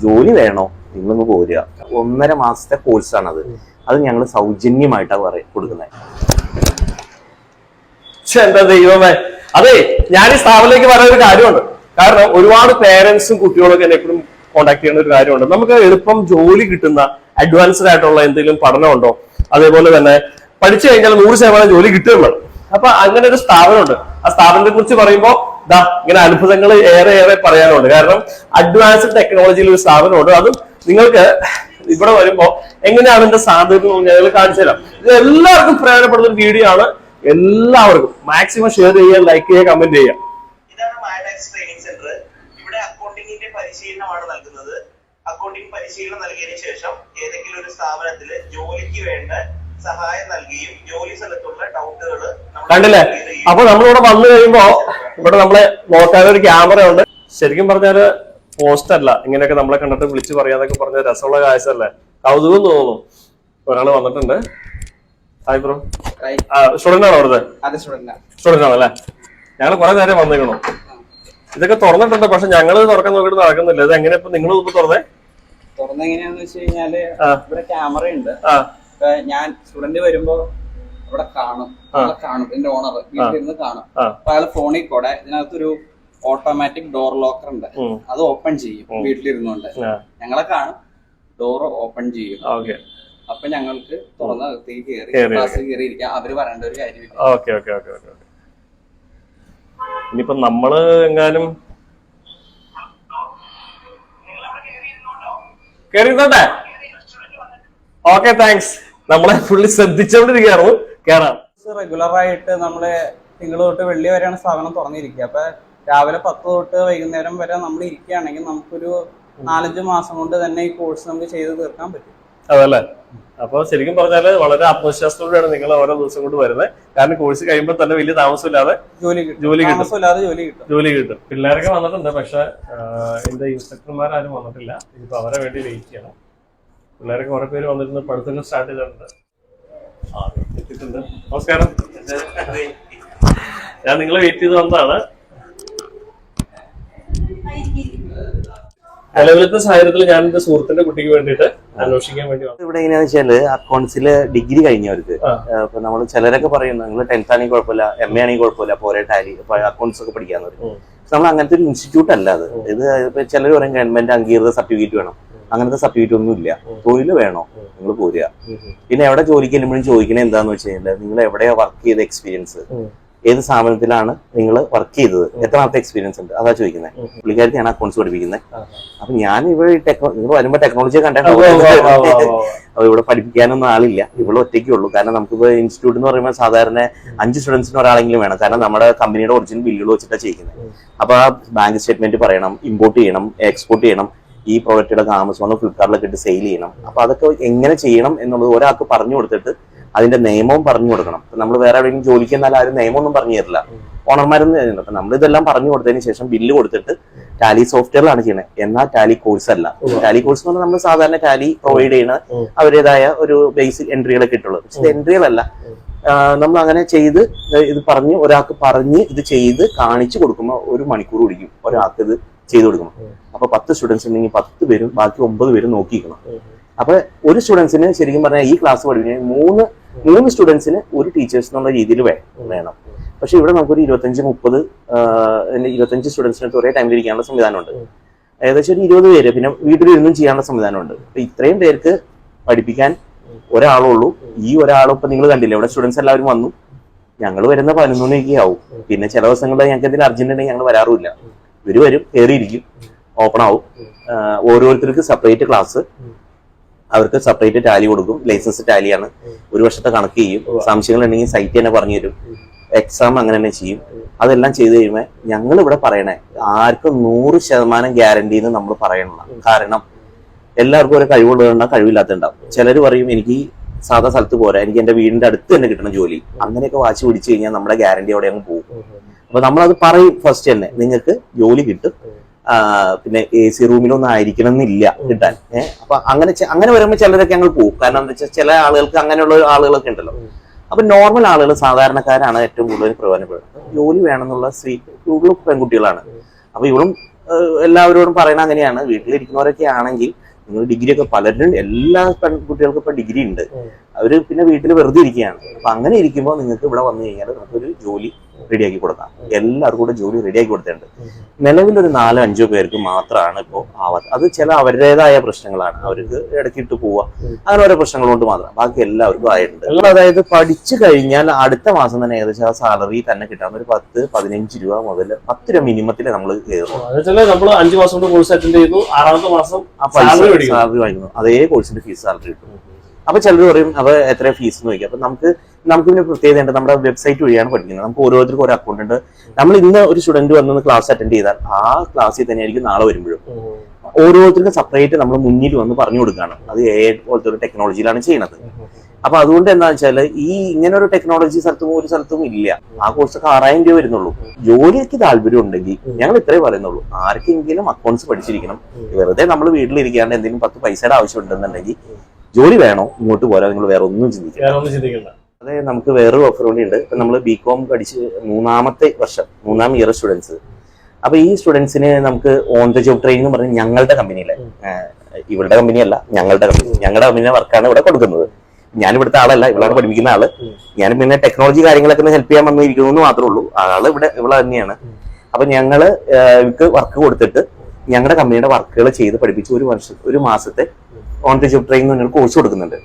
ജോലി വേണോ നിങ്ങളൊന്ന് പോരുക. 1.5 മാസത്തെ കോഴ്സാണത്. അത് ഞങ്ങൾ സൗജന്യമായിട്ടാണ് കൊടുക്കുന്നത്. എന്താ ദൈവമേ, അതെ ഞാൻ ഈ സ്ഥാപനത്തിലേക്ക് പറയുന്ന ഒരു കാര്യമുണ്ട്. കാരണം ഒരുപാട് പേരൻസും കുട്ടികളൊക്കെ എന്നെ എപ്പോഴും കോൺടാക്ട് ചെയ്യുന്ന ഒരു കാര്യമുണ്ട്. നമുക്ക് എളുപ്പം ജോലി കിട്ടുന്ന അഡ്വാൻസ്ഡ് ആയിട്ടുള്ള എന്തെങ്കിലും പഠനമുണ്ടോ, അതേപോലെ തന്നെ പഠിച്ചു കഴിഞ്ഞാൽ 100% ജോലി കിട്ടുകയും വേണം. അപ്പൊ അങ്ങനെ ഒരു സ്ഥാപനമുണ്ട്. ആ സ്ഥാപനത്തെ കുറിച്ച് പറയുമ്പോൾ ഇങ്ങനെ അത്ഭുതങ്ങൾ ഏറെ പറയാനുണ്ട്. കാരണം അഡ്വാൻസ്ഡ് ടെക്നോളജിയിൽ ഒരു സ്ഥാപനമുണ്ട്. അതും നിങ്ങൾക്ക് ഇവിടെ വരുമ്പോ എങ്ങനെയാണ് ഇതിന്റെ സാധ്യത ഞങ്ങൾ കാണിച്ചു തരാം. ഇത് എല്ലാവർക്കും പ്രയോജനപ്പെടുന്ന ഒരു വീഡിയോ ആണ്. എല്ലാവർക്കും മാക്സിമം ഷെയർ ചെയ്യുക, ലൈക്ക് ചെയ്യുക, കമന്റ് ചെയ്യുക. ഇതാണ് മാഡാക്സ് ട്രെയിനിങ് സെന്റർ. ഇവിടെ അക്കൗണ്ടിങ്ങിന്റെ പരിശീലനമാണ് നൽകുന്നത്. അക്കൗണ്ടിങ് പരിശീലനം നൽകിയതിനു ശേഷം ഏതെങ്കിലും ഒരു സ്ഥാപനത്തില് ജോലിക്ക് വേണ്ട സഹായം നൽകുകയും ജോലി സ്ഥലത്തുള്ള ഡൗട്ടുകൾ കണ്ടില്ലേ. അപ്പൊ നമ്മളിവിടെ വന്നു കഴിയുമ്പോ ഇവിടെ നമ്മളെ നോക്കാനൊരു ക്യാമറ ഉണ്ട്. ശരിക്കും പറഞ്ഞാല് പോസ്റ്റ് അല്ല, ഇങ്ങനെയൊക്കെ നമ്മളെ കണ്ടിട്ട് വിളിച്ചു പറയാന്നൊക്കെ പറഞ്ഞ രസമുള്ള കാഴ്ചയല്ലേ, കൗതുകം തോന്നുന്നു. ഒരാള് വന്നിട്ടുണ്ട്. ഹായ് ബ്രോ, സ്റ്റുഡന്റ് ആണോ അവിടുത്തെ? സ്റ്റുഡന്റ് ആണല്ലേ. ഞങ്ങൾ കുറെ നേരം വന്നിരിക്കണോ. ഇതൊക്കെ തുറന്നിട്ടുണ്ട്, പക്ഷെ ഞങ്ങൾ തുറക്കാൻ നോക്കിയിട്ട് നടക്കുന്നില്ല. ഇത് എങ്ങനെ ഇപ്പൊ നിങ്ങൾ തുറന്നെങ്ങനെയാന്ന് വെച്ച് കഴിഞ്ഞാല് ഇവിടെ ക്യാമറ ഉണ്ട്. ഞാൻ സ്റ്റുഡന്റ് വരുമ്പോ ഇവിടെ കാണും എന്റെ ഓണർ വീട്ടിലിരുന്ന് കാണും. അപ്പൊ അയാൾ ഫോണിൽ കൂടെ ഇതിനകത്തൊരു ഓട്ടോമാറ്റിക് ഡോർ ലോക്കർ ഉണ്ട്, അത് ഓപ്പൺ ചെയ്യും. വീട്ടിലിരുന്നുണ്ട് ഞങ്ങളെ കാണും, ഡോർ ഓപ്പൺ ചെയ്യും. അപ്പൊ ഞങ്ങൾക്ക് തുറന്നകത്തേക്ക് കയറി ക്ലാസ്സിൽ കയറിയിരിക്കാം. അവര് പറയേണ്ട ഒരു കാര്യമില്ല. ഇനിയിപ്പോ നമ്മള് എങ്ങാനും കേറിയിരുന്നോട്ടെ. Okay, thanks. നമ്മളെ ഫുള്ളി ശ്രദ്ധിച്ചോണ്ടിരിക്കുകയായിരുന്നു. കേറാം. റെഗുലർ ആയിട്ട് നമ്മള് തിങ്കൾ തൊട്ട് വെള്ളി വരെയാണ് സ്ഥാപനം തുറന്നിരിക്കുക. അപ്പൊ രാവിലെ 10 തൊട്ട് വൈകുന്നേരം വരെ നമ്മൾ ഇരിക്കുകയാണെങ്കിൽ നമുക്കൊരു 4-5 മാസം കൊണ്ട് തന്നെ ഈ കോഴ്സ് നമുക്ക് ചെയ്ത് തീർക്കാൻ പറ്റും. അതല്ലേ. അപ്പൊ ശരിക്കും പറഞ്ഞാല് വളരെ ആത്മവിശ്വാസത്തോടെയാണ് നിങ്ങൾ ഓരോ ദിവസം കൊണ്ട് വരുന്നത്. കാരണം കോഴ്സ് കഴിയുമ്പോൾ തന്നെ വലിയ താമസമില്ലാതെ ജോലി കിട്ടും. പിള്ളേരൊക്കെ വന്നിട്ടുണ്ട്, പക്ഷെ എന്റെ ഇൻസ്ട്രക്ടർമാരും വന്നിട്ടില്ല. ഇനിയിപ്പോ അവരെ വേണ്ടി വെയിറ്റ് ചെയ്യണം. പിള്ളേരൊക്കെ കുറെ പേര് വന്നിരുന്ന് പഠിത്തങ്ങൾ സ്റ്റാർട്ട് ചെയ്തിട്ടുണ്ട്. എത്തിയിട്ടുണ്ട്. നമസ്കാരം. ഞാൻ നിങ്ങളെ വെയിറ്റ് ചെയ്ത് വന്നതാണ്. നിലവിലത്തെ സാഹചര്യത്തിൽ ഞാൻ എന്റെ സുഹൃത്തിന്റെ കുട്ടിക്ക് വേണ്ടിയിട്ട് അന്വേഷിക്കാൻ വേണ്ടി വന്നു. ഇവിടെ എങ്ങനെയാന്ന് വെച്ചാല് അക്കൗണ്ട്സിൽ ഡിഗ്രി കഴിഞ്ഞവർക്ക് ഇപ്പൊ നമ്മൾ ചിലരൊക്കെ പറയുന്നു നിങ്ങൾ 10th ആണെങ്കിൽ കുഴപ്പമില്ല, MA ആണെങ്കിൽ കുഴപ്പമില്ല, പോരെ ടാലി അക്കൗണ്ട്സ് ഒക്കെ പഠിക്കാന്ന് പറയും. നമ്മൾ അങ്ങനത്തെ ഒരു ഇൻസ്റ്റിറ്റ്യൂട്ട് അല്ല അത്. ഇത് ചിലർ പറയും ഗവൺമെന്റ് അംഗീകൃത സർട്ടിഫിക്കറ്റ് വേണം. അങ്ങനത്തെ സർട്ടിഫിക്കറ്റ് ഒന്നും ഇല്ല. തൊഴിൽ വേണോ നിങ്ങൾ പോരുക. പിന്നെ എവിടെ ജോലിക്ക് ചെല്ലുമ്പോഴും ചോദിക്കണേ എന്താന്ന് വെച്ച് കഴിഞ്ഞാൽ നിങ്ങൾ എവിടെയാ വർക്ക് ചെയ്ത എക്സ്പീരിയൻസ്, ഏത് സ്ഥാപനത്തിലാണ് നിങ്ങൾ വർക്ക് ചെയ്തത്, എത്രാമത്തെ എക്സ്പീരിയൻസ് ഉണ്ട്, അതാ ചോദിക്കുന്നത്. പുള്ളിക്കാരത്തെയാണ് അക്കൗണ്ട്സ് പഠിപ്പിക്കുന്നത്. അപ്പൊ ഞാൻ ഇവിടെ നിങ്ങൾ വരുമ്പോ ടെക്നോളജി കണ്ടിട്ടുണ്ടാവും. അപ്പൊ ഇവിടെ പഠിപ്പിക്കാനൊന്നും ആളില്ല, ഇവിടെ ഒറ്റയ്ക്കുള്ളൂ. കാരണം നമുക്കിപ്പോ ഇൻസ്റ്റിറ്റ്യൂട്ട് എന്ന് പറയുമ്പോൾ സാധാരണ 5 സ്റ്റുഡൻസിന് ഒരാളെങ്കിലും വേണം. കാരണം നമ്മുടെ കമ്പനിയുടെ ഒറിജിനൽ ബില്ലുകൾ വെച്ചിട്ടാണ് ചെയ്യുന്നത്. അപ്പൊ ആ ബാങ്ക് സ്റ്റേറ്റ്മെന്റ് പറയണം, ഇമ്പോർട്ട് ചെയ്യണം, എക്സ്പോർട്ട് ചെയ്യണം, ഈ പ്രോഡക്റ്റുകളൊക്കെ ആമസോണോ ഫ്ലിപ്കാർട്ടിലൊക്കെ ഇട്ട് സെയിൽ ചെയ്യണം. അപ്പൊ അതൊക്കെ എങ്ങനെ ചെയ്യണം എന്നുള്ളത് ഒരാൾക്ക് പറഞ്ഞു കൊടുത്തിട്ട് അതിന്റെ നിയമവും പറഞ്ഞു കൊടുക്കണം. നമ്മൾ വേറെ എവിടെയെങ്കിലും ജോലിക്ക് എന്നാൽ ആരും നിയമമൊന്നും പറഞ്ഞു തരില്ല, ഓണർമാരൊന്നും തരുന്നില്ല. അപ്പൊ നമ്മളിതെല്ലാം പറഞ്ഞു കൊടുത്തതിന് ശേഷം ബില്ല് കൊടുത്തിട്ട് ടാലി സോഫ്റ്റ്വെയറിലാണ് ചെയ്യുന്നത്. എന്നാൽ ടാലി കോഴ്സ് അല്ല. ടാലി കോഴ്സ് എന്ന് പറഞ്ഞാൽ നമ്മൾ സാധാരണ ടാലി പ്രൊവൈഡ് ചെയ്യുന്ന അവരുടേതായ ഒരു ബേസിക് എൻട്രികളൊക്കെ ഇട്ടുള്ളൂ. പക്ഷെ ഇത് എൻട്രികളല്ല. നമ്മൾ അങ്ങനെ ചെയ്ത് ഇത് പറഞ്ഞ് ഒരാൾക്ക് പറഞ്ഞ് ഇത് ചെയ്ത് കാണിച്ചു കൊടുക്കുമ്പോൾ 1 മണിക്കൂർ പിടിക്കും ഒരാൾക്ക് ഇത് ചെയ്ത് കൊടുക്കണം. അപ്പൊ 10 സ്റ്റുഡൻസ് ഉണ്ടെങ്കിൽ 10 പേരും ബാക്കി 9 പേരും നോക്കിക്കണം. അപ്പൊ ഒരു സ്റ്റുഡൻസിന് ശരിക്കും പറഞ്ഞാൽ ഈ ക്ലാസ് പഠിപ്പിക്കാൻ 3 സ്റ്റുഡൻസിന് ഒരു ടീച്ചേഴ്സ് എന്നുള്ള രീതിയിൽ വേണം. പക്ഷെ ഇവിടെ നമുക്കൊരു 25 സ്റ്റുഡൻസിനൊക്കെ ഒരേ ടൈമിൽ ഇരിക്കാനുള്ള സംവിധാനമുണ്ട്. ഏകദേശം ഒരു 20 പേര് പിന്നെ വീട്ടിലിരുന്നും ചെയ്യാനുള്ള സംവിധാനമുണ്ട്. അപ്പൊ ഇത്രയും പേർക്ക് പഠിപ്പിക്കാൻ ഒരാളുള്ളൂ. ഈ ഒരാളും ഇപ്പൊ നിങ്ങൾ കണ്ടില്ലേ, ഇവിടെ സ്റ്റുഡൻസ് എല്ലാവരും വന്നു. ഞങ്ങൾ വരുന്ന 11 മണിയൊക്കെ ആവും. പിന്നെ ചില ദിവസങ്ങളിൽ ഞങ്ങൾക്ക് എന്തെങ്കിലും അർജന്റ് ഉണ്ടെങ്കിൽ ഞങ്ങൾ വരാറുമില്ല. ഇവര് വരും, കയറിയിരിക്കും, ഓപ്പൺ ആവും. ഓരോരുത്തർക്ക് സെപ്പറേറ്റ് ക്ലാസ്, അവർക്ക് സെപ്പറേറ്റ് ടാലി കൊടുക്കും. ലൈസൻസ് ടാലിയാണ്, 1 വർഷത്തെ കണക്ക് ചെയ്യും. സംശയങ്ങൾ ഉണ്ടെങ്കിൽ സൈറ്റ് തന്നെ പറഞ്ഞു തരും. എക്സാം അങ്ങനെ തന്നെ ചെയ്യും. അതെല്ലാം ചെയ്ത് കഴിയുമ്പോൾ ഞങ്ങൾ ഇവിടെ പറയണേ ആർക്കും 100% ഗ്യാരണ്ടി എന്ന് നമ്മൾ പറയണം. കാരണം എല്ലാവർക്കും ഒരു കഴിവുള്ളതുണ്ടാവും, കഴിവില്ലാത്തതുണ്ടാവും. ചിലർ പറയും എനിക്ക് സാധാ സ്ഥലത്ത് പോരാ, എനിക്ക് എന്റെ വീടിന്റെ അടുത്ത് തന്നെ കിട്ടണം ജോലി. അങ്ങനെയൊക്കെ വാശി പിടിച്ചു കഴിഞ്ഞാൽ നമ്മുടെ ഗ്യാരണ്ടി അവിടെ അങ്ങ് പോകും. അപ്പൊ നമ്മളത് പറയും ഫസ്റ്റ് തന്നെ, നിങ്ങൾക്ക് ജോലി കിട്ടും. പിന്നെ AC റൂമിലൊന്നും ആയിരിക്കണം എന്നില്ല കിട്ടാൻ. അപ്പൊ അങ്ങനെ വരുമ്പോൾ ചിലരൊക്കെ ഞങ്ങൾ പോകും. കാരണം എന്താ വെച്ചാൽ ചില ആളുകൾക്ക് അങ്ങനെയുള്ള ആളുകളൊക്കെ ഉണ്ടല്ലോ. അപ്പൊ നോർമൽ ആളുകൾ, സാധാരണക്കാരാണ് ഏറ്റവും കൂടുതൽ പ്രയോജനപ്പെടുന്നത്. ജോലി വേണമെന്നുള്ള ഇവളും പെൺകുട്ടികളാണ്. അപ്പൊ ഇവളും എല്ലാവരോടും പറയണ അങ്ങനെയാണ്, വീട്ടിലിരിക്കുന്നവരൊക്കെ ആണെങ്കിൽ നിങ്ങൾ ഡിഗ്രി ഒക്കെ പലരും എല്ലാ പെൺകുട്ടികൾക്കും ഇപ്പൊ ഡിഗ്രി ഉണ്ട്, അവര് പിന്നെ വീട്ടിൽ വെറുതെ ഇരിക്കുകയാണ്. അപ്പൊ അങ്ങനെ ഇരിക്കുമ്പോൾ നിങ്ങൾക്ക് ഇവിടെ വന്നു കഴിഞ്ഞാൽ നമുക്കൊരു ജോലി റെഡിയാക്കി കൊടുക്കാം. എല്ലാവർക്കും കൂടെ ജോലി റെഡിയാക്കി കൊടുത്തിട്ടുണ്ട്. നിലവിലൊരു 4-5 പേർക്ക് മാത്രമാണ് ഇപ്പോൾ ആവാത്തത്. അത് ചില അവരുടേതായ പ്രശ്നങ്ങളാണ്, അവർക്ക് ഇടയ്ക്കിട്ട് പോവുക, അങ്ങനെ ഓരോ പ്രശ്നങ്ങൾ കൊണ്ട് മാത്രം. ബാക്കി എല്ലാവർക്കും ആയിട്ടുണ്ട്. അതായത് പഠിച്ചു കഴിഞ്ഞാൽ അടുത്ത മാസം തന്നെ ഏകദേശം ആ സാലറി തന്നെ കിട്ടാൻ ഒരു 10-15 രൂപ മുതൽ 10 രൂപ മിനിമത്തിൽ നമ്മൾ കയറും. നമ്മൾ 5 മാസം കൊണ്ട് കോഴ്സ് അറ്റൻഡ് ചെയ്തു, 6ാമത്തെ മാസം സാലറി വാങ്ങിക്കുന്നു, അതേ കോഴ്സിന്റെ ഫീസ് സാലറി കിട്ടും. അപ്പൊ ചിലർ പറയും അപ്പൊ എത്ര ഫീസ് എന്ന് ചോദിക്കും. അപ്പൊ നമുക്ക് പിന്നെ പ്രത്യേകത ഉണ്ട്, നമ്മുടെ വെബ്സൈറ്റ് വഴിയാണ് പഠിക്കുന്നത്. നമുക്ക് ഓരോരുത്തർക്കും ഒരു അക്കൗണ്ട് ഉണ്ട്. നമ്മൾ ഇന്ന് ഒരു സ്റ്റുഡന്റ് വന്ന് ക്ലാസ് അറ്റൻഡ് ചെയ്താൽ ആ ക്ലാസ്സിൽ തന്നെ ആയിരിക്കും നാളെ വരുമ്പോഴും ഓരോരുത്തർക്കും സെപ്പറേറ്റ് നമ്മൾ മുന്നിൽ വന്ന് പറഞ്ഞു കൊടുക്കുകയാണ്. അത് പോലത്തെ ഒരു ടെക്നോളജിയിലാണ് ചെയ്യുന്നത്. അപ്പൊ അതുകൊണ്ട് എന്താ വെച്ചാൽ ഈ ഇങ്ങനെ ഒരു ടെക്നോളജി ഒരു സ്ഥലത്തും ഇല്ല. ആ കോഴ്സൊക്കെ 6000 രൂപ വരുന്നുള്ളൂ. ജോലിക്ക് താല്പര്യം ഉണ്ടെങ്കിൽ ഞങ്ങൾ ഇത്രേ പറയുന്നുള്ളൂ, ആർക്കെങ്കിലും അക്കൗണ്ട്സ് പഠിച്ചിരിക്കണം. വെറുതെ നമ്മൾ വീട്ടിലിരിക്കാണ്ട് എന്തെങ്കിലും 10 പൈസയുടെ ആവശ്യം ഉണ്ടെന്നുണ്ടെങ്കിൽ ജോലി വേണോ, ഇങ്ങോട്ട് പോരാ, നിങ്ങൾ വേറെ ഒന്നും ചിന്തിക്കണം. അതെ, നമുക്ക് വേറൊരു ഓഫർ കൂടി ഉണ്ട്. ഇപ്പൊ നമ്മൾ ബികോം പഠിച്ച് 3ാം ഇയർ സ്റ്റുഡൻസ്. അപ്പൊ ഈ സ്റ്റുഡൻസിന് നമുക്ക് ഓൺ ദ ജോബ് ട്രെയിനിങ് പറഞ്ഞ് ഞങ്ങളുടെ കമ്പനിയിലെ, ഇവരുടെ കമ്പനിയല്ല, ഞങ്ങളുടെ കമ്പനിയുടെ വർക്കാണ് ഇവിടെ കൊടുക്കുന്നത്. ഞാൻ ഇവിടുത്തെ ആളല്ല, ഇവളാണ് പഠിപ്പിക്കുന്ന ആള്. ഞാൻ പിന്നെ ടെക്നോളജി കാര്യങ്ങളൊക്കെ ഹെൽപ്പ് ചെയ്യാൻ വന്നിരിക്കുന്നു എന്ന് മാത്രമേ ഉള്ളൂ. ആള് ഇവിടെ തന്നെയാണ്. അപ്പൊ ഞങ്ങള് ഇവർക്ക് വർക്ക് കൊടുത്തിട്ട് ഞങ്ങളുടെ കമ്പനിയുടെ വർക്കുകൾ ചെയ്ത് പഠിപ്പിച്ച് ഒരു മാസത്തെ ഓൺ ദ ജോബ് ട്രെയിനിങ് നിങ്ങൾ കോഴ്സ് കൊടുക്കുന്നുണ്ട്.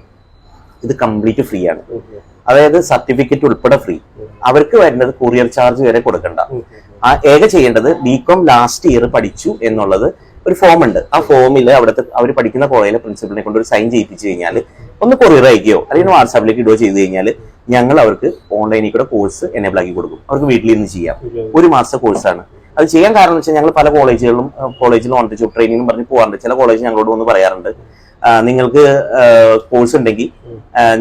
ഇത് കംപ്ലീറ്റ് ഫ്രീ ആണ്. അതായത് സർട്ടിഫിക്കറ്റ് ഉൾപ്പെടെ ഫ്രീ. അവർക്ക് വരുന്നത് കൊറിയർ ചാർജ് വരെ കൊടുക്കണ്ട. ഏക ചെയ്യേണ്ടത് ബികോം ലാസ്റ്റ് ഇയർ പഠിച്ചു എന്നുള്ളത് ഒരു ഫോം ഉണ്ട്. ആ ഫോമിൽ അവിടുത്തെ അവർ പഠിക്കുന്ന കോളേജിലെ പ്രിൻസിപ്പലിനെ കൊണ്ട് ഒരു സൈൻ ചെയ്യിപ്പിച്ചു കഴിഞ്ഞാൽ ഒന്ന് കൊറിയർ അയക്കുകയോ അല്ലെങ്കിൽ വാട്സാപ്പിലേക്ക് ഇടുകയോ ചെയ്ത് കഴിഞ്ഞാൽ ഞങ്ങൾ അവർക്ക് ഓൺലൈനിൽ കൂടെ കോഴ്സ് എനേബിൾ ആക്കി കൊടുക്കും. അവർക്ക് വീട്ടിലിരുന്ന് ചെയ്യാം. 1 മാസത്തെ കോഴ്സാണ്. അത് ചെയ്യാൻ കാരണം എന്ന് വെച്ചാൽ ഞങ്ങൾ പല കോളേജിലും ഓൺ ദ ജോബ് ട്രെയിനിങ് പറഞ്ഞ് പോകാറുണ്ട്. ചില കോളേജ് ഞങ്ങളോട് വന്ന് പറയാറുണ്ട്, നിങ്ങൾക്ക് കോഴ്സ് ഉണ്ടെങ്കിൽ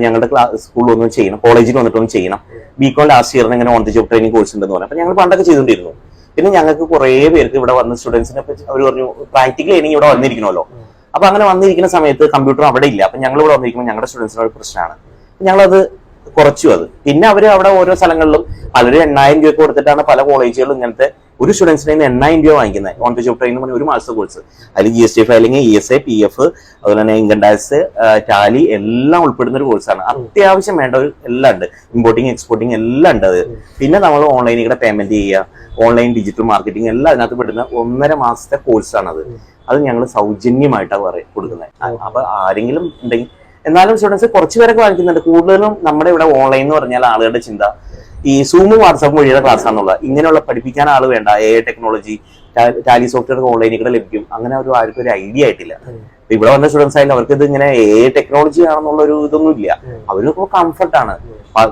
ഞങ്ങളുടെ സ്കൂളിൽ ഒന്നും ചെയ്യണം, കോളേജിൽ വന്നിട്ടൊന്നും ചെയ്യണം. ബികോം ലാസ്റ്റ് ഇയറിന് ഇങ്ങനെ on the job training course ഉണ്ടെന്ന് പറഞ്ഞു. അപ്പൊ ഞങ്ങൾ പണ്ടൊക്കെ ചെയ്തുകൊണ്ടിരുന്നു. പിന്നെ ഞങ്ങൾക്ക് കുറെ പേർക്ക് ഇവിടെ വന്ന സ്റ്റുഡൻസിനെ അവർ പറഞ്ഞു പ്രാക്ടിക്കൽ ട്രെയിനിങ് ഇവിടെ വന്നിരിക്കണമല്ലോ. അപ്പൊ അങ്ങനെ വന്നിരിക്കുന്ന സമയത്ത് കമ്പ്യൂട്ടർ അവിടെ ഇല്ല. അപ്പൊ ഞങ്ങൾ ഇവിടെ വന്നിരിക്കുമ്പോൾ ഞങ്ങളുടെ സ്റ്റുഡൻസിന് ഒരു പ്രശ്നമാണ്. ഞങ്ങളത് കുറച്ചു. അത് പിന്നെ അവർ അവിടെ ഓരോ സ്ഥലങ്ങളിലും പലരും 8000 രൂപ കൊടുത്തിട്ടാണ് പല കോളേജുകളിലും ഇങ്ങനത്തെ ഒരു സ്റ്റുഡൻസിന് 8000 രൂപ വാങ്ങിക്കുന്നത്. ഓൺ ദ ജോബ് ട്രെയിനിങ് പറഞ്ഞ 1 മാസത്തെ കോഴ്സ്. അതിൽ GST ഫയലിംഗ്, ESI, PF, അതുപോലെ തന്നെ ഇൻകം ടാക്സ്, ടാലി എല്ലാം ഉൾപ്പെടുന്ന ഒരു കോഴ്സാണ്. അത്യാവശ്യം വേണ്ട എല്ലാം ഉണ്ട്. ഇമ്പോർട്ടിങ് എക്സ്പോർട്ടിങ് എല്ലാം ഉണ്ട്. അത് പിന്നെ നമ്മൾ ഓൺലൈനിൽ കൂടെ പേയ്മെന്റ് ചെയ്യുക, ഓൺലൈൻ ഡിജിറ്റൽ മാർക്കറ്റിംഗ് എല്ലാം അതിനകത്ത് പെടുന്ന 1.5 മാസത്തെ കോഴ്സാണത്. അത് ഞങ്ങൾ സൗജന്യമായിട്ടാണ് കൊടുക്കുന്നത്. അപ്പൊ ആരെങ്കിലും ഉണ്ടെങ്കിൽ, എന്നാലും സ്റ്റുഡൻസ് കുറച്ച് പേരൊക്കെ വാങ്ങിക്കുന്നുണ്ട്. കൂടുതലും നമ്മുടെ ഇവിടെ ഓൺലൈൻ എന്ന് പറഞ്ഞാൽ ആളുകളുടെ ചിന്ത ഈ സൂം വാട്സാപ്പ് വഴിയുടെ ക്ലാസ് ആണെന്നുള്ള, ഇങ്ങനെയുള്ള പഠിപ്പിക്കാൻ ആള് വേണ്ട, AI ടെക്നോളജി, ടാലി സോഫ്റ്റ്വെയർ ഓൺലൈനിൽ കൂടെ ലഭിക്കും, അങ്ങനെ ആർക്കും ഒരു ഐഡിയ ആയിട്ടില്ല. ഇവിടെ വന്ന സ്റ്റുഡൻസ് ആയാലും അവർക്ക് ഇത് ഇങ്ങനെ AI ടെക്നോളജി ആണെന്നുള്ള ഒരു ഇതൊന്നും ഇല്ല. അവർക്ക് കംഫർട്ടാണ്.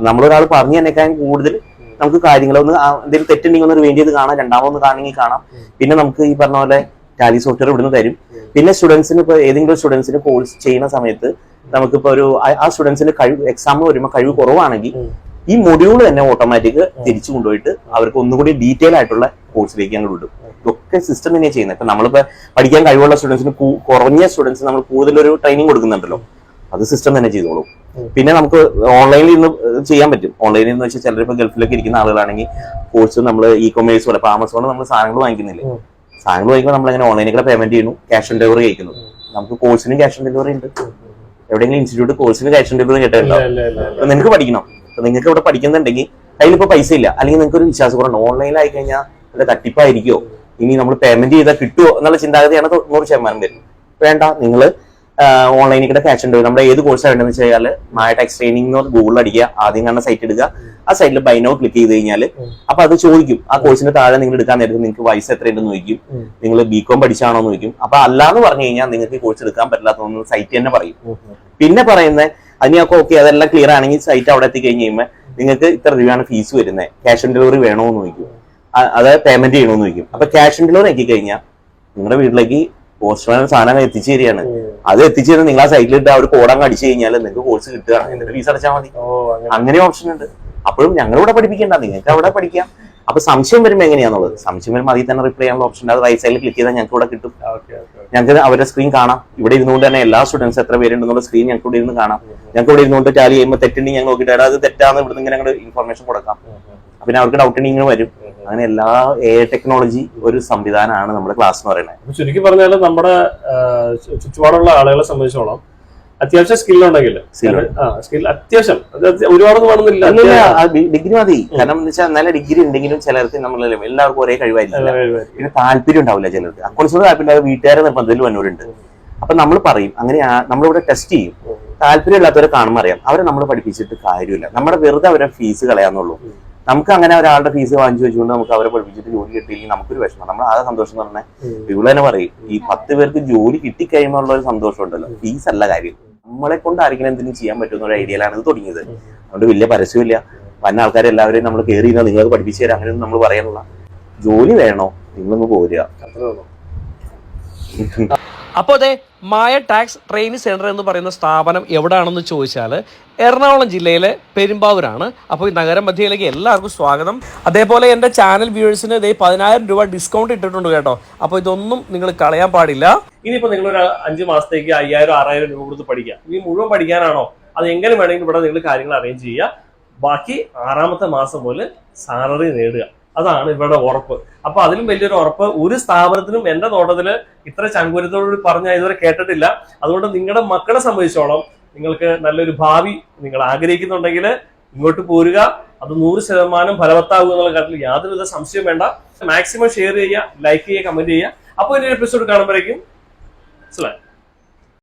നമ്മളൊരാൾ പറഞ്ഞു തന്നേക്കാൻ കൂടുതൽ നമുക്ക് കാര്യങ്ങളൊന്ന് എന്തെങ്കിലും തെറ്റുണ്ടെങ്കിൽ ഒന്ന് വേണ്ടി ഇത് കാണാം, രണ്ടാമതൊന്ന് കാണണമെങ്കിൽ കാണാം. പിന്നെ നമുക്ക് ഈ പറഞ്ഞ പോലെ ടാലി സോഫ്റ്റ്വെയർ ഇവിടുന്ന് തരും. പിന്നെ സ്റ്റുഡൻസിന് ഇപ്പൊ ഏതെങ്കിലും സ്റ്റുഡൻസിന് കോഴ്സ് ചെയ്യുന്ന സമയത്ത് നമുക്കിപ്പോ ആ സ്റ്റുഡൻസിന് എക്സാമിന് വരുമ്പോൾ കഴിവ് കുറവാണെങ്കിൽ ഈ മൊഡ്യൂൾ തന്നെ ഓട്ടോമാറ്റിക് തിരിച്ചു കൊണ്ടുപോയിട്ട് അവർക്ക് ഒന്നുകൂടി ഡീറ്റെയിൽ ആയിട്ടുള്ള കോഴ്സിലേക്ക് ഞങ്ങൾ വിടും. ഇതൊക്കെ സിസ്റ്റം തന്നെയാണ് ചെയ്യുന്നത്. ഇപ്പൊ നമ്മളിപ്പോ പഠിക്കാൻ കഴിവുള്ള സ്റ്റുഡൻസിന് കുറഞ്ഞ സ്റ്റുഡൻസിന് നമ്മൾ കൂടുതലൊരു ട്രെയിനിങ് കൊടുക്കുന്നുണ്ടല്ലോ, അത് സിസ്റ്റം തന്നെ ചെയ്തോളും. പിന്നെ നമുക്ക് ഓൺലൈനിൽ ഇന്ന് ചെയ്യാൻ പറ്റും. ഓൺലൈനിൽ എന്ന് വെച്ചാൽ ചിലരിപ്പോ ഗൾഫിലൊക്കെ ഇരിക്കുന്ന ആളുകളാണെങ്കിൽ കോഴ്സ് നമ്മൾ ഇ-കൊമേഴ്സ് പോലെ, ഇപ്പൊ ആമസോൺ നമ്മൾ സാധനങ്ങൾ വാങ്ങിക്കുന്നില്ലേ, സാധനങ്ങൾ വാങ്ങിക്കുമ്പോൾ നമ്മളങ്ങനെ ഓൺലൈനിൽ കൂടെ പേയ്മെന്റ് ചെയ്യുന്നു, ക്യാഷ് ഓൺ ഡെലിവറി കഴിക്കുന്നു. നമുക്ക് കോഴ്സിന് ക്യാഷ് ഓൺ ഡെലിവറി ഉണ്ട്. എവിടെയെങ്കിലും ഇൻസ്റ്റിറ്റ്യൂട്ട് കോഴ്സിന് ക്യാഷ് ഓൺ ഡെലിവറി കേട്ടിട്ടുണ്ടോ? നിങ്ങൾക്ക് പഠിക്കണം, നിങ്ങൾക്ക് ഇവിടെ പഠിക്കുന്നുണ്ടെങ്കിൽ കയ്യിലിപ്പോ പൈസ ഇല്ല, അല്ലെങ്കിൽ നിങ്ങൾക്ക് ഒരു വിശ്വാസക്കുറവുണ്ട്, ഓൺലൈനിലായി കഴിഞ്ഞാൽ നല്ല തട്ടിപ്പായിരിക്കോ, ഇനി നമ്മൾ പേയ്മെന്റ് ചെയ്താൽ കിട്ടുമോ എന്നുള്ള ചിന്താഗതിയാണ് 100% വരും. വേണ്ട, നിങ്ങൾ ഓൺലൈനിൽ കൂടെ ക്യാഷ് ഉണ്ട്. നമ്മുടെ ഏത് കോഴ്സാണ് വേണ്ടതെന്ന് വെച്ച് കഴിഞ്ഞാൽ മായ ടെക്സ് ട്രെയിനിങ് എന്ന് ഗൂഗിളിൽ അടിക്കുക, ആദ്യം കാണുന്ന സൈറ്റ് എടുക്കുക, ആ സൈറ്റിൽ ബൈ നൗ ക്ലിക്ക് ചെയ്ത് കഴിഞ്ഞാൽ അപ്പൊ അത് ചോദിക്കും. ആ കോഴ്സിന്റെ താഴെ നിങ്ങൾ എടുക്കാൻ നേരത്തെ നിങ്ങൾക്ക് വയസ്സ് എത്രയുണ്ടെന്ന് ചോദിക്കും, നിങ്ങൾ ബികോം പഠിച്ചാണോ എന്ന് ചോദിക്കും. അപ്പൊ അല്ലാന്ന് പറഞ്ഞു കഴിഞ്ഞാൽ നിങ്ങൾക്ക് കോഴ്സ് എടുക്കാൻ പറ്റില്ലാത്ത സൈറ്റ് തന്നെ പറയും. പിന്നെ പറയുന്നത് അതിനൊക്കെ ഓക്കെ, അതെല്ലാം ക്ലിയർ ആണെങ്കിൽ സൈറ്റ് അവിടെ എത്തിക്കഴിഞ്ഞ് കഴിയുമ്പോൾ നിങ്ങൾക്ക് ഇത്ര രൂപയാണ് ഫീസ് വരുന്നത്, ക്യാഷ് ഓൺ ഡെലിവറി വേണോ എന്ന് ചോദിക്കും, അതായത് പേയ്മെന്റ് ചെയ്യണമെന്ന് ചോദിക്കും. അപ്പൊ ക്യാഷ് ഓൺ ഡെലിവറി ആക്കി കഴിഞ്ഞാൽ നിങ്ങളുടെ വീട്ടിലേക്ക് പോസ്റ്റ്മാൻ സാധനം എത്തിച്ചു തരികയാണ്. അത് എത്തിച്ചു തരുന്നത് നിങ്ങൾ ആ സൈറ്റിലിട്ട് അവർ കോഡങ്ങ് അടിച്ചു കഴിഞ്ഞാൽ നിങ്ങൾക്ക് കോഴ്സ് കിട്ടുകയാണ്, എന്നിട്ട് ഫീസ് അടച്ചാൽ മതി. അങ്ങനെ ഓപ്ഷൻ ഉണ്ട്. അപ്പോഴും ഞങ്ങളിവിടെ പഠിപ്പിക്കേണ്ട, നിങ്ങൾക്ക് അവിടെ പഠിക്കാം. അപ്പൊ സംശയം വരുമ്പോൾ എങ്ങനെയാന്നുള്ളത്, സംശയം വരുമ്പോൾ അതിൽ തന്നെ റിപ്ലൈ ചെയ്യാനുള്ള ഓപ്ഷൻ ഉണ്ട്. അത് റൈറ്റ് സൈഡിൽ ക്ലിക്ക് ചെയ്താൽ ഞങ്ങൾക്ക് ഇവിടെ കിട്ടും. ഞങ്ങൾക്ക് അവരുടെ സ്ക്രീൻ കാണാം. ഇവിടെ ഇരുന്നുകൊണ്ട് തന്നെ എല്ലാ സ്റ്റുഡൻസ് എത്ര പേരുണ്ടെന്നുള്ള സ്ക്രീൻ ഞങ്ങൾക്ക് ഇവിടെ ഇരുന്ന് കാണാം. ഞങ്ങൾക്ക് ഇവിടെ ഇരുന്നുകൊണ്ട് ടാലി ചെയ്യുമ്പോൾ തെറ്റുണ്ടെങ്കിൽ ഞങ്ങൾ നോക്കിയിട്ട് അത് തെറ്റാന്ന് ഇവിടുന്ന് ഇങ്ങനെ ഇൻഫർമേഷൻ കൊടുക്കാം. പിന്നെ അവർക്ക് ഡൗട്ട് ഉണ്ടെങ്കിൽ വരും. അങ്ങനെ എല്ലാ ടെക്നോളജി ഒരു സംവിധാനമാണ് നമ്മുടെ ക്ലാസ് എന്ന് പറയുന്നത്. ചുരുക്കി പറഞ്ഞാൽ നമ്മുടെ ചുറ്റുപാടുള്ള ആളുകളെ സംബന്ധിച്ചോളം അത്യാവശ്യം സ്കിൽ ഉണ്ടെങ്കിൽ സ്കിൽ അത്യാവശ്യം ഒരുപാടൊന്നും വേണമെന്നില്ല, ഡിഗ്രി മതി. കാരണം എന്ന് വെച്ചാൽ നല്ല ഡിഗ്രി ഉണ്ടെങ്കിലും ചിലർക്ക് നമ്മൾ എല്ലാവർക്കും ഒരേ കഴിവായിരിക്കും, പിന്നെ താല്പര്യം ഉണ്ടാവില്ല ചിലർക്ക്. അക്കൗണ്ട്സിനോട് താല്പര്യം വീട്ടുകാരെ നിർബന്ധത്തിൽ വന്നവരുണ്ട്. അപ്പൊ നമ്മൾ പറയും അങ്ങനെ നമ്മളിവിടെ ടെസ്റ്റ് ചെയ്യും. താല്പര്യം ഇല്ലാത്തവരെ കാണുമ്പോൾ അറിയാം അവരെ നമ്മൾ പഠിപ്പിച്ചിട്ട് കാര്യമില്ല, നമ്മുടെ വെറുതെ അവരെ ഫീസ് കളയാന്നുള്ളൂ. നമുക്ക് അങ്ങനെ ഒരാളുടെ ഫീസ് വാങ്ങിച്ചു വെച്ചുകൊണ്ട് നമുക്ക് അവരെ പഠിപ്പിച്ചിട്ട് ജോലി കിട്ടിയില്ലെങ്കിൽ നമുക്കൊരു വിഷമം. നമ്മൾ ആകെ സന്തോഷം എന്ന് പറഞ്ഞാൽ ഇവിടെ തന്നെ പറയും, ഈ 10 പേർക്ക് ജോലി കിട്ടിക്കഴിയുമ്പോൾ ഒരു സന്തോഷം ഉണ്ടല്ലോ, ഫീസ് അല്ല കാര്യം. നമ്മളെ കൊണ്ട് ആരെങ്കിലും എന്തെങ്കിലും ചെയ്യാൻ പറ്റുന്ന ഒരു ഐഡിയയിലാണ് ഇത് തുടങ്ങിയത്. അതുകൊണ്ട് വലിയ പരസ്യമില്ല, വന്ന ആൾക്കാരെ എല്ലാവരെയും നമ്മൾ കയറി നിങ്ങൾക്ക് പഠിപ്പിച്ചു തരാം അങ്ങനെയൊന്നും നമ്മൾ പറയാനുള്ള. ജോലി വേണോ നിങ്ങളൊന്ന് പോരുക. അപ്പോൾ അതെ, മായ ടാക്സ് ട്രെയിനിങ് സെൻറ്റർ എന്ന് പറയുന്ന സ്ഥാപനം എവിടെയാണെന്ന് ചോദിച്ചാൽ എറണാകുളം ജില്ലയിലെ പെരുമ്പാവൂരാണ്. അപ്പോൾ ഈ നഗരമധ്യയിലേക്ക് എല്ലാവർക്കും സ്വാഗതം. അതേപോലെ എൻ്റെ ചാനൽ വ്യൂവേഴ്സിന് 10,000 രൂപ ഡിസ്കൗണ്ട് ഇട്ടിട്ടുണ്ട് കേട്ടോ. അപ്പോൾ ഇതൊന്നും നിങ്ങൾ കളയാൻ പാടില്ല. ഇനിയിപ്പോൾ നിങ്ങളൊരു 5 മാസത്തേക്ക് 5,000-6,000 രൂപ കൊടുത്ത് പഠിക്കുക. ഇനി മുഴുവൻ പഠിക്കാനാണോ അത് എങ്ങനെ വേണമെങ്കിലും ഇവിടെ നിങ്ങൾ കാര്യങ്ങൾ അറേഞ്ച് ചെയ്യുക. ബാക്കി 6ാമത്തെ മാസം പോലെ സാലറി നേടുക, അതാണ് ഇവരുടെ ഉറപ്പ്. അപ്പൊ അതിലും വലിയൊരു ഉറപ്പ് ഒരു സ്ഥാപനത്തിനും എന്റെ നോട്ടത്തില് ഇത്ര ചങ്കുരത്തോട് പറഞ്ഞാൽ ഇതുവരെ കേട്ടിട്ടില്ല. അതുകൊണ്ട് നിങ്ങളുടെ മക്കളെ സംബന്ധിച്ചോളം നിങ്ങൾക്ക് നല്ലൊരു ഭാവി നിങ്ങൾ ആഗ്രഹിക്കുന്നുണ്ടെങ്കിൽ ഇങ്ങോട്ട് പോരുക. അത് 100% ഫലവത്താകുക എന്നുള്ള കാര്യത്തിൽ യാതൊരുവിധ സംശയം വേണ്ട. മാക്സിമം ഷെയർ ചെയ്യുക, ലൈക്ക് ചെയ്യുക, കമന്റ് ചെയ്യുക. അപ്പോൾ ഇനി എപ്പിസോഡ് കാണുമ്പോഴേക്കും